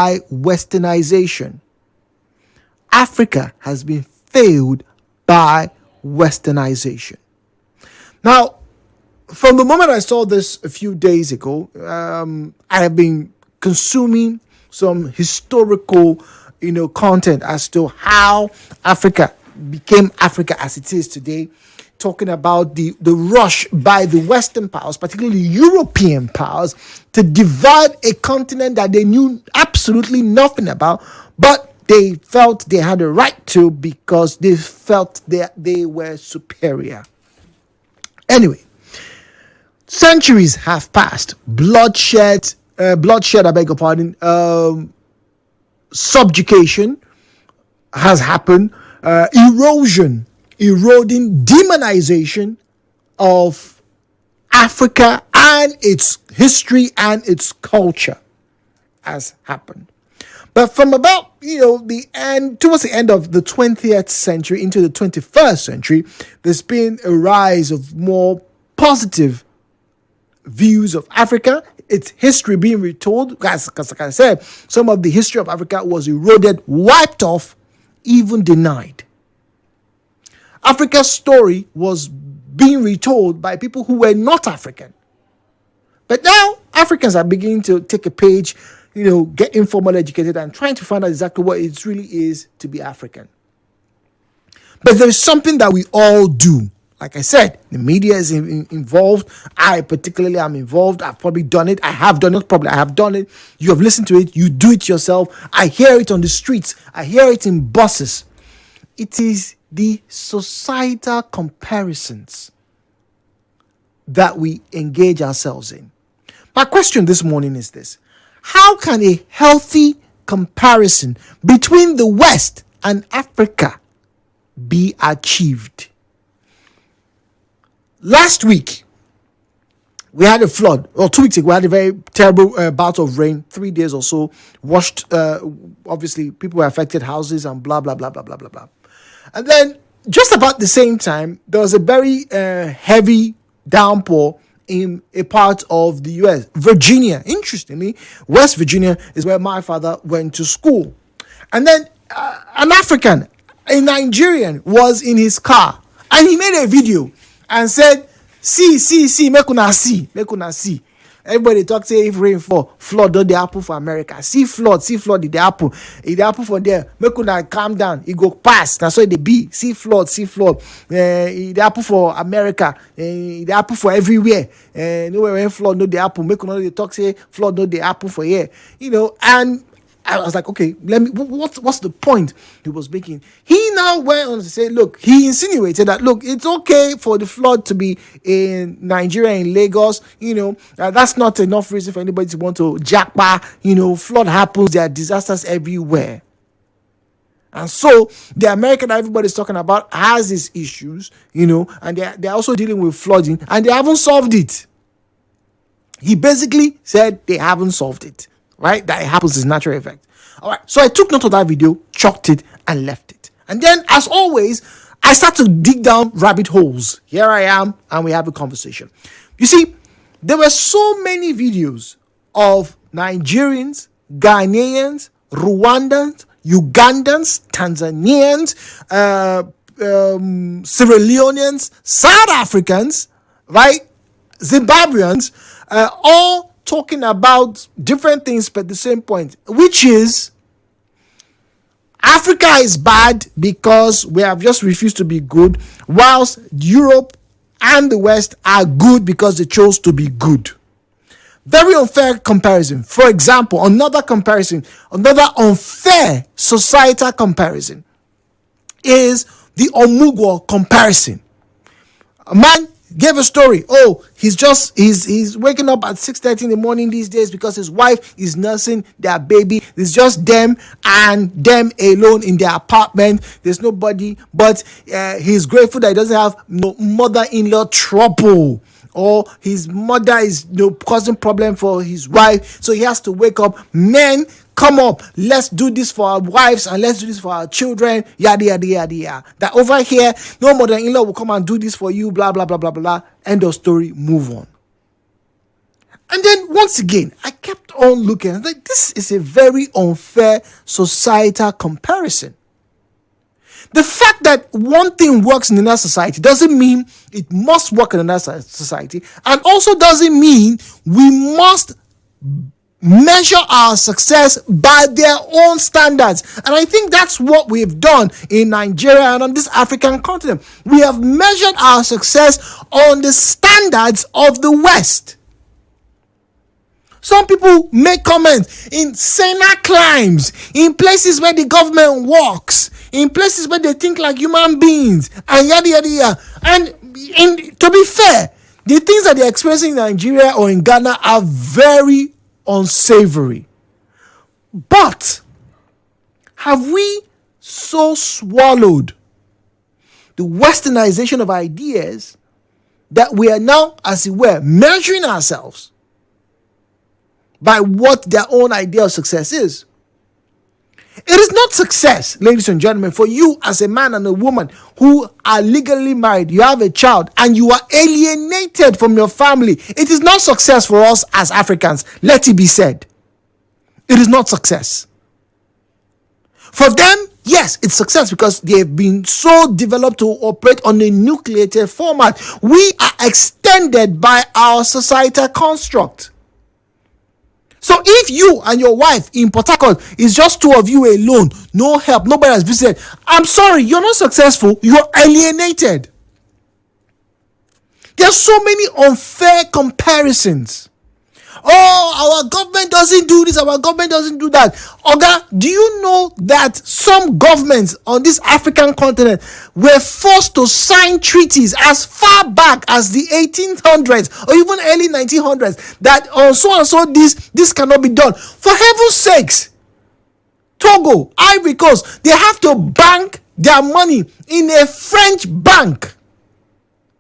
by westernization. Africa has been failed by westernization. Now, from the moment I saw this a few days ago, I have been consuming some historical, content as to how Africa became Africa as it is today, talking about the rush by the Western powers, particularly European powers, to divide a continent that they knew absolutely nothing about, but they felt they had a right to because they felt they were superior. Anyway, centuries have passed. Bloodshed, I beg your pardon, subjugation has happened, eroding demonization of Africa and its history and its culture has happened. But from about, towards the end of the 20th century into the 21st century, there's been a rise of more positive views of Africa, its history being retold. Because like I said, some of the history of Africa was eroded, wiped off, even denied. Africa's story was being retold by people who were not African. But now Africans are beginning to take a page, get informally educated and trying to find out exactly what it really is to be African. But there is something that we all do. Like I said, the media is involved. I particularly am involved. I've probably done it. I have done it. I have done it. You have listened to it. You do it yourself. I hear it on the streets. I hear it in buses. It is the societal comparisons that we engage ourselves in. My question this morning is this: how can a healthy comparison between the West and Africa be achieved? Last week, we had a flood. Or 2 weeks ago, we had a very terrible bout of rain. 3 days or so, washed. Obviously, people were affected, houses and blah, blah, blah, blah, blah, blah, blah. And then, just about the same time, there was a very heavy downpour in a part of the U.S., Virginia. Interestingly, West Virginia is where my father went to school. And then, an African, a Nigerian, was in his car. And he made a video and said, see, make una see. Everybody talk, say, if rain fall, flood don't dey happen for America. See flood, it dey happen. It dey happen for there. Make una calm down. It go pass. That's why they be. See flood. It dey happen for America. It dey happen for everywhere. Nowhere when flood no dey happen. Make una dey talk, say, flood no dey happen for here. And I was like, okay, what's the point he was making? He now went on to say, look, he insinuated that, look, it's okay for the flood to be in Nigeria, in Lagos, that's not enough reason for anybody to want to jackpot, flood happens, there are disasters everywhere. And so the America that everybody's talking about has these issues, and they're also dealing with flooding, and they haven't solved it. He basically said they haven't solved it. Right? That it happens is natural effect. All right. So I took note of that video, chalked it, and left it. And then, as always, I start to dig down rabbit holes. Here I am, and we have a conversation. You see, there were so many videos of Nigerians, Ghanaians, Rwandans, Ugandans, Tanzanians, Sierra Leoneans, South Africans, right? Zimbabweans, all talking about different things but the same point, which is Africa is bad because we have just refused to be good, whilst Europe and the West are good because they chose to be good. Very unfair comparison. For example, another unfair societal comparison is the Omugwo comparison. A man gave a story. Oh, he's waking up at 6:30 in the morning these days because his wife is nursing their baby. It's just them and them alone in their apartment. There's nobody, but he's grateful that he doesn't have no mother-in-law trouble, or his mother is causing problem for his wife, so he has to wake up. Men, come up, let's do this for our wives and let's do this for our children, yada yada yada yada. That over here, no mother-in-law will come and do this for you, blah blah blah blah blah. End of story, move on. And then once again, I kept on looking. Like, this is a very unfair societal comparison. The fact that one thing works in another society doesn't mean it must work in another society, and also doesn't mean we must measure our success by their own standards. And I think that's what we've done in Nigeria and on this African continent. We have measured our success on the standards of the West. Some people make comments in Sena climbs, in places where the government walks, in places where they think like human beings, and yada yada yada. And to be fair, the things that they're experiencing in Nigeria or in Ghana are very unsavory. But have we so swallowed the westernization of ideas that we are now, as it were, measuring ourselves by what their own idea of success is? It is not success, ladies and gentlemen, for you as a man and a woman who are legally married, you have a child, and you are alienated from your family. It is not success for us as Africans. Let it be said. It is not success. For them, yes, it's success because they've been so developed to operate on a nucleated format. We are extended by our societal construct. So if you and your wife in Port Harcourt is just two of you alone, no help, nobody has visited, I'm sorry, you're not successful, you're alienated. There are so many unfair comparisons. Oh, our government doesn't do this, our government doesn't do that. Oga, do you know that some governments on this African continent were forced to sign treaties as far back as the 1800s or even early 1900s that on so and so this cannot be done? For heaven's sakes, Togo, Ivory Coast, they have to bank their money in a French bank.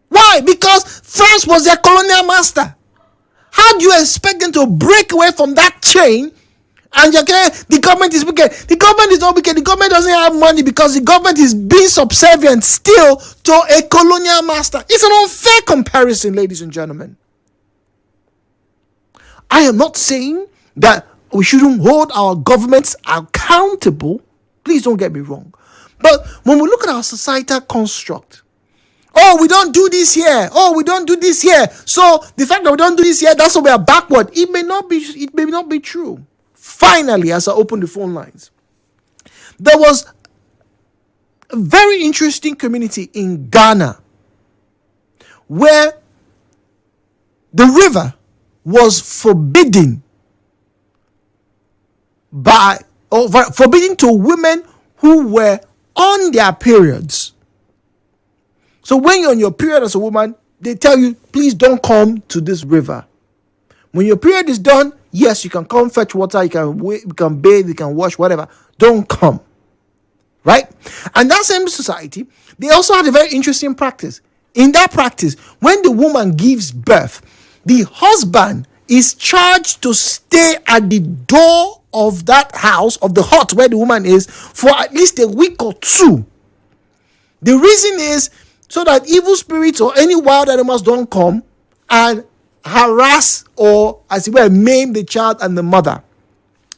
Why? Because France was their colonial master. How do you expect them to break away from that chain? And the government is wicked. The government is not wicked. The government doesn't have money because the government is being subservient still to a colonial master. It's an unfair comparison, ladies and gentlemen. I am not saying that we shouldn't hold our governments accountable. Please don't get me wrong. But when we look at our societal construct, oh, we don't do this here. Oh, we don't do this here. So the fact that we don't do this here, that's why we are backward. It may not be true. Finally, as I open the phone lines, there was a very interesting community in Ghana where the river was forbidden to women who were on their periods. So when you're on your period as a woman, they tell you, please don't come to this river. When your period is done, yes, you can come fetch water, you can bathe, you can wash, whatever. Don't come. Right? And that same society, they also had a very interesting practice. In that practice, when the woman gives birth, the husband is charged to stay at the door of that house, of the hut where the woman is, for at least a week or two. The reason is so that evil spirits or any wild animals don't come and harass or, as it were, maim the child and the mother.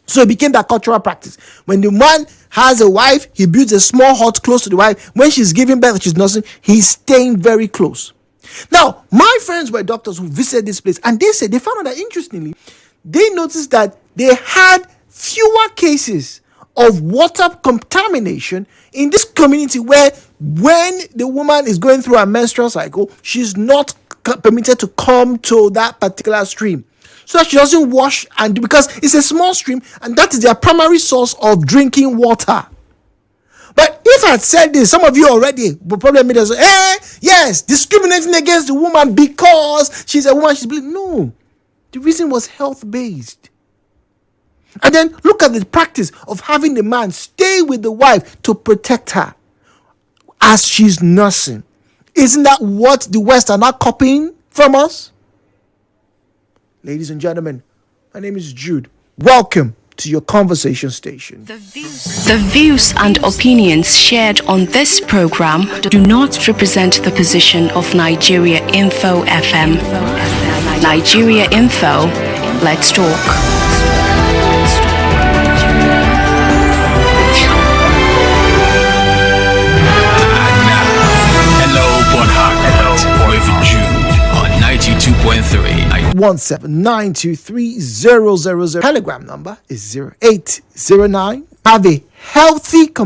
So it became that cultural practice. When the man has a wife, he builds a small hut close to the wife. When she's giving birth, she's nursing, he's staying very close. Now, my friends were doctors who visited this place, and they said they found out that, interestingly, they noticed that they had fewer cases of water contamination in this community, where when the woman is going through her menstrual cycle, she's not permitted to come to that particular stream, so that she doesn't wash, and because it's a small stream and that is their primary source of drinking water. But if I had said this, some of you already will probably admit us, yes, discriminating against the woman because she's a woman, she's bleeding. No, the reason was health-based. And then look at the practice of having the man stay with the wife to protect her as she's nursing. Isn't that what the West are not copying from us? Ladies and gentlemen, my name is Jude. Welcome to your conversation station. The views and opinions shared on this program do not represent the position of Nigeria Info FM. Nigeria Info. Let's talk. With Jude on 92.3. 1792300. Telegram number is 0809. Have a healthy